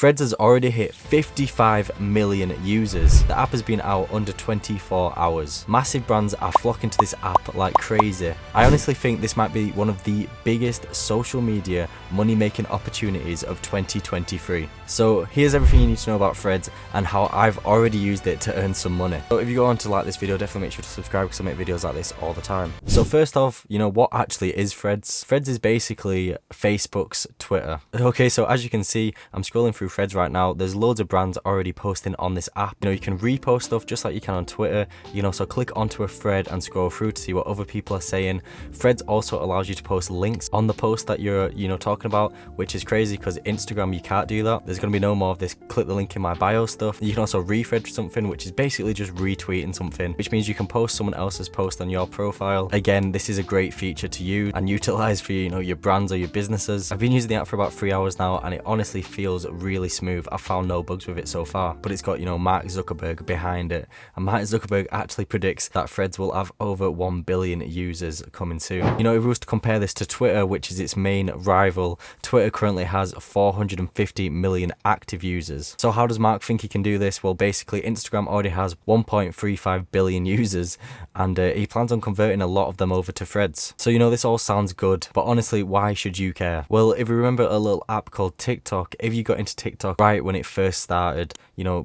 Threads has already hit 55 million users. The app has been out under 24 hours. Massive brands are flocking to this app like crazy. I honestly think this might be one of the biggest social media money-making opportunities of 2023. So here's everything you need to know about Threads and how I've already used it to earn some money. So if you go on to like this video, definitely make sure to subscribe because I make videos like this all the time. So first off, what actually is Threads? Threads is basically Facebook's Twitter. Okay, so as you can see, I'm scrolling through Threads right now. There's loads of brands already posting on this app. You can repost stuff just like you can on Twitter. You can also click onto a thread and scroll through to see what other people are saying. Threads also allows you to post links on the post that you're talking about, which is crazy because Instagram you can't do that. There's going to be no more of this click the link in my bio stuff. You can also refresh something, which is basically just retweeting something, which means you can post someone else's post on your profile. Again, this is a great feature to use and utilize for your brands or your businesses. I've been using the app for about 3 hours now and it honestly feels really smooth. I've found no bugs with it so far, but it's got Mark Zuckerberg behind it, and Mark Zuckerberg actually predicts that Threads will have over 1 billion users coming soon. If we was to compare this to Twitter, which is its main rival, Twitter currently has 450 million active users. So how does Mark think he can do this? Well, basically Instagram already has 1.35 billion users and he plans on converting a lot of them over to Threads. So this all sounds good, but honestly, why should you care? Well, if you remember a little app called TikTok, if you got into TikTok right when it first started,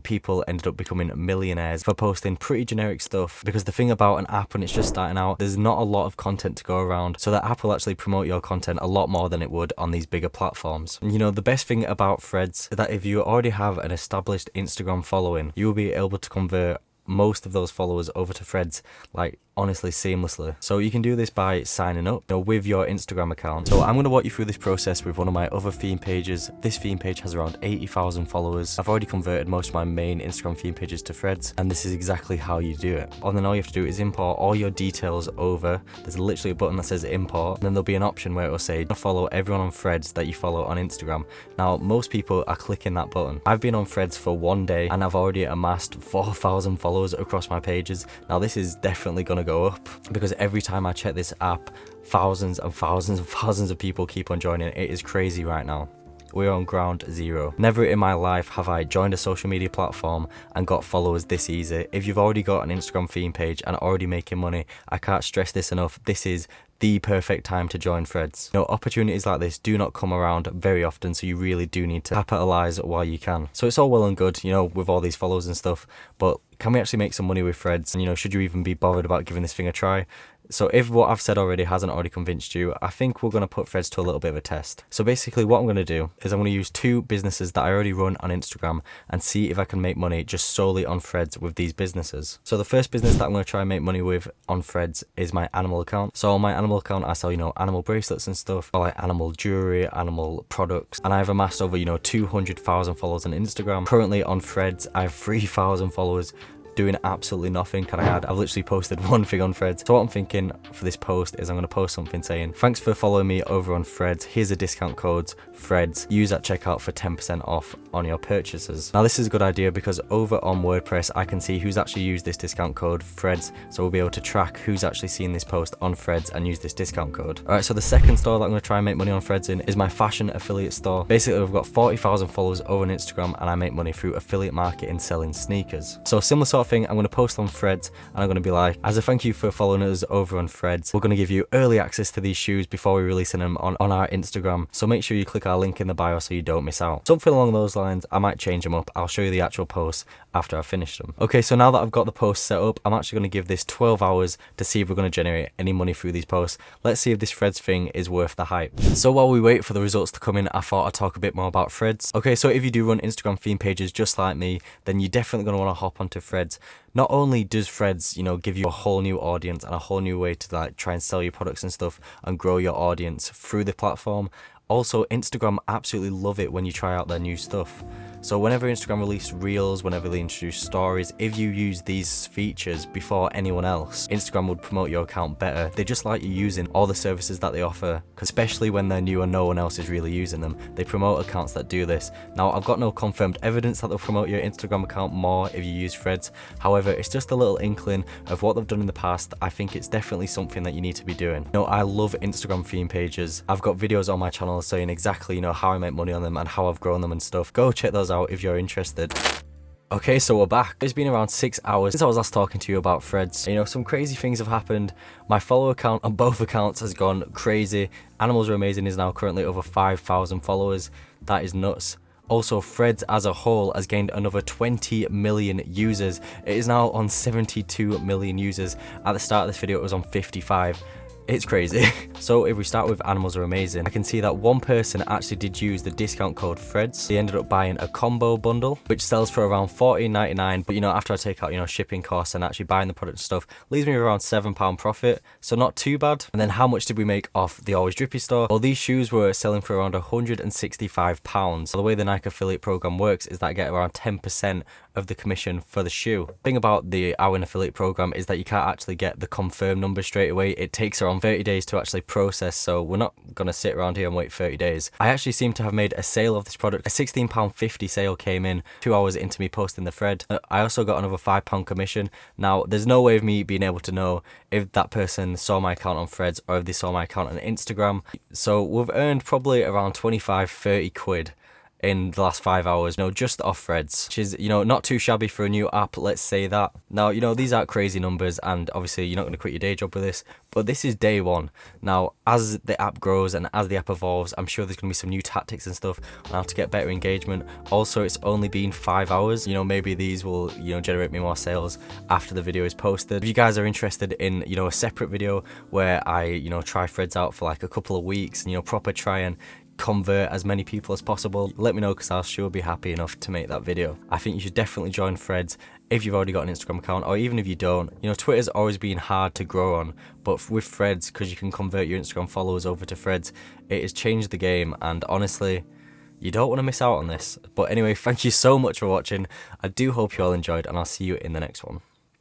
people ended up becoming millionaires for posting pretty generic stuff, because the thing about an app when it's just starting out, there's not a lot of content to go around, so that app will actually promote your content a lot more than it would on these bigger platforms. And the best thing about Threads is that if you already have an established Instagram following, you will be able to convert most of those followers over to Threads honestly seamlessly. So you can do this by signing up with your Instagram account. So I'm going to walk you through this process with one of my other theme pages. This theme page has around 80,000 followers. I've already converted most of my main Instagram theme pages to Threads, and this is exactly how you do it. And then all you have to do is import all your details over. There's literally a button that says import, and then there'll be an option where it will say follow everyone on Threads that you follow on Instagram. Now most people are clicking that button. I've been on Threads for 1 day and I've already amassed 4,000 followers across my pages. Now this is definitely going to go up because every time I check this app, thousands and thousands and thousands of people keep on joining. It is crazy right now. We're on ground zero. Never in my life have I joined a social media platform and got followers this easy. If you've already got an Instagram theme page and already making money, I can't stress this enough. This is the perfect time to join Threads. Opportunities like this do not come around very often, so you really do need to capitalize while you can. So it's all well and good, with all these followers and stuff, but can we actually make some money with Threads? And should you even be bothered about giving this thing a try? So if what I've said already hasn't already convinced you, I think we're going to put Threads to a little bit of a test. So basically what I'm going to do is I'm going to use 2 businesses that I already run on Instagram and see if I can make money just solely on Threads with these businesses. So the first business that I'm going to try and make money with on Threads is my animal account. So on my animal account, I sell, animal bracelets and stuff, or like animal jewelry, animal products. And I've amassed over, 200,000 followers on Instagram. Currently on Threads, I have 3,000 followers. Doing absolutely nothing, can I add? I've literally posted one thing on Threads. So what I'm thinking for this post is I'm going to post something saying, thanks for following me over on Threads. Here's a discount code, Threads. Use at checkout for 10% off on your purchases. Now this is a good idea because over on WordPress, I can see who's actually used this discount code, Threads. So we'll be able to track who's actually seen this post on Threads and use this discount code. All right, so the second store that I'm going to try and make money on Threads in is my fashion affiliate store. Basically, I've got 40,000 followers over on Instagram and I make money through affiliate marketing selling sneakers. So similar sort of thing, I'm going to post on Threads and I'm going to be like, as a thank you for following us over on Threads, we're going to give you early access to these shoes before we releasing them on our Instagram. So make sure you click our link in the bio so you don't miss out. Something along those lines. I might change them up. I'll show you the actual posts after I've finished them. Okay, so now that I've got the post set up, I'm actually going to give this 12 hours to see if we're going to generate any money through these posts. Let's see if this Threads thing is worth the hype. So while we wait for the results to come in, I thought I'd talk a bit more about Threads. Okay, so if you do run Instagram theme pages just like me, then you're definitely going to want to hop onto Threads. Not only does Threads, give you a whole new audience and a whole new way to try and sell your products and stuff and grow your audience through the platform, also Instagram absolutely love it when you try out their new stuff. So whenever Instagram release reels, whenever they introduce stories, if you use these features before anyone else, Instagram would promote your account better. They just like you using all the services that they offer, especially when they're new and no one else is really using them. They promote accounts that do this. Now, I've got no confirmed evidence that they'll promote your Instagram account more if you use Threads. However, it's just a little inkling of what they've done in the past. I think it's definitely something that you need to be doing. I love Instagram theme pages. I've got videos on my channel saying exactly, how I make money on them and how I've grown them and stuff. Go check those out if you're interested. Okay, so we're back. It's been around 6 hours since I was last talking to you about Threads. Some crazy things have happened. My follower count on both accounts has gone crazy. Animals Are Amazing is now currently over 5,000 followers. That is nuts. Also, Threads as a whole has gained another 20 million users. It is now on 72 million users. At the start of this video, it was on 55. It's crazy. So if we start with Animals Are Amazing, I can see that one person actually did use the discount code Threads. They ended up buying a combo bundle, which sells for around $14.99. But after I take out, shipping costs and actually buying the product and stuff, leaves me around £7 profit. So not too bad. And then how much did we make off the Always Drippy store? Well, these shoes were selling for around £165. So the way the Nike affiliate program works is that I get around 10% of the commission for the shoe. The thing about the Our affiliate program is that you can't actually get the confirmed number straight away. It takes around 30 days to actually process, so we're not gonna sit around here and wait 30 days. I actually seem to have made a sale of this product. A £16.50 sale came in 2 hours into me posting the thread. I also got another £5 commission. Now, there's no way of me being able to know if that person saw my account on Threads or if they saw my account on Instagram. So we've earned probably around 25-30 quid in the last 5 hours, just off Threads, which is, not too shabby for a new app, let's say that. Now, these aren't crazy numbers, and obviously you're not going to quit your day job with this, but this is day one. Now, as the app grows and as the app evolves, I'm sure there's going to be some new tactics and stuff on how to get better engagement. Also, it's only been 5 hours. Maybe these will, generate me more sales after the video is posted. If you guys are interested in, a separate video where I, try Threads out for like a couple of weeks and, proper try and convert as many people as possible, let me know, because I'll sure be happy enough to make that video. I think you should definitely join Threads if you've already got an Instagram account, or even if you don't. Twitter's always been hard to grow on, but with Threads, because you can convert your Instagram followers over to Threads, it has changed the game, and honestly, you don't want to miss out on this. But anyway, thank you so much for watching. I do hope you all enjoyed, and I'll see you in the next one.